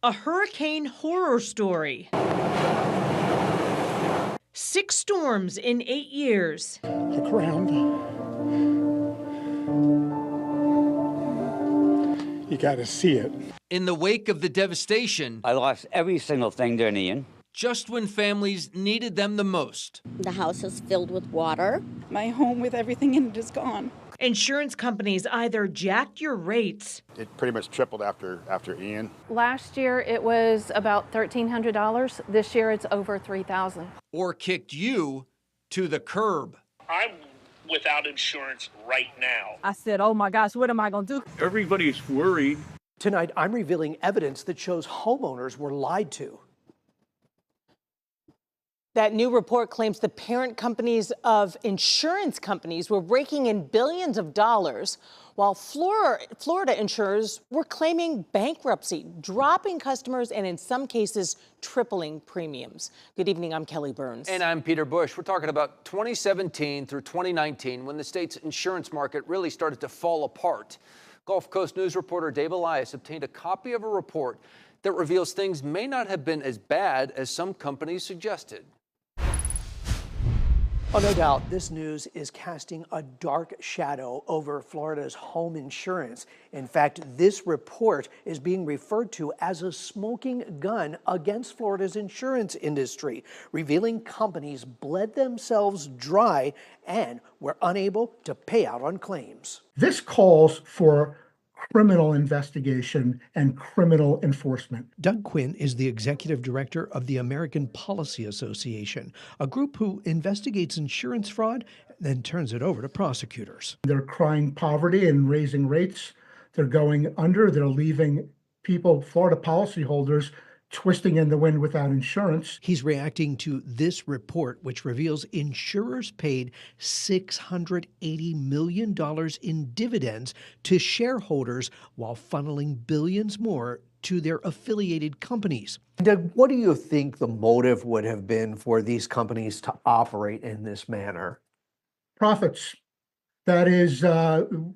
A hurricane horror story. 6 storms in 8 years. Look around. You got to see it. In the wake of the devastation, I lost every single thing during Ian. just when families needed them the most. The house is filled with water. My home with everything in it is gone. Insurance companies either jacked your rates. It pretty much tripled after Ian. Last year it was about $1,300. This year it's over $3,000. Or kicked you to the curb. I'm without insurance right now. I said, oh my gosh, what am I going to do? Everybody's worried. Tonight, I'm revealing evidence that shows homeowners were lied to. That new report claims the parent companies of insurance companies were raking in billions of dollars, while Florida insurers were claiming bankruptcy, dropping customers, and in some cases, tripling premiums. Good evening, I'm Kelly Burns. And I'm Peter Bush. We're talking about 2017 through 2019, when the state's insurance market really started to fall apart. Gulf Coast News reporter Dave Elias obtained a copy of a report that reveals things may not have been as bad as some companies suggested. Oh, no doubt, this news is casting a dark shadow over Florida's home insurance. In fact, this report is being referred to as a smoking gun against Florida's insurance industry, revealing companies bled themselves dry and were unable to pay out on claims. This calls for criminal investigation and criminal enforcement. Doug Quinn is the executive director of the American Policy Association, a group who investigates insurance fraud and then turns it over to prosecutors. They're crying poverty and raising rates. They're going under. They're leaving people, Florida policyholders, twisting in the wind without insurance. He's reacting to this report, which reveals insurers paid $680 million in dividends to shareholders while funneling billions more to their affiliated companies. Doug, what do you think the motive would have been for these companies to operate in this manner? Profits. That is,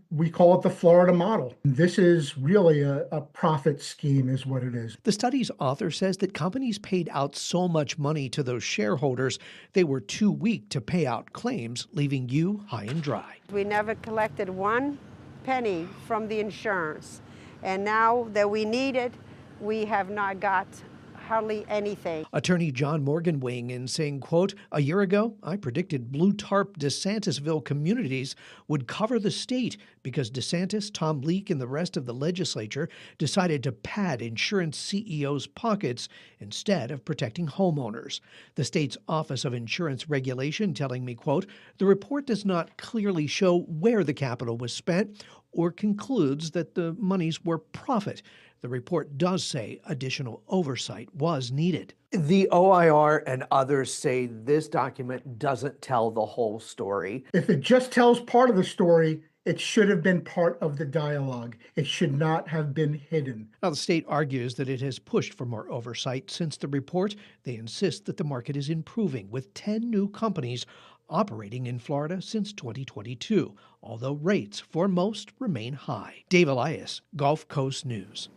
we call it the Florida model. This is really a profit scheme is what it is. The study's author says that companies paid out so much money to those shareholders, they were too weak to pay out claims, leaving you high and dry. We never collected one penny from the insurance. And now that we need it, we have not got hardly anything. Attorney John Morgan weighing in saying, quote, "A year ago, I predicted blue tarp DeSantisville communities would cover the state because DeSantis, Tom Leak, and the rest of the legislature decided to pad insurance CEOs' pockets instead of protecting homeowners." The state's Office of Insurance Regulation telling me, quote, "The report does not clearly show where the capital was spent or concludes that the monies were profit. The report does say additional oversight was needed." The OIR and others say this document doesn't tell the whole story. If it just tells part of the story, it should have been part of the dialogue. It should not have been hidden. Now, the state argues that it has pushed for more oversight since the report. They insist that the market is improving, with 10 new companies operating in Florida since 2022, although rates for most remain high. Dave Elias, Gulf Coast News.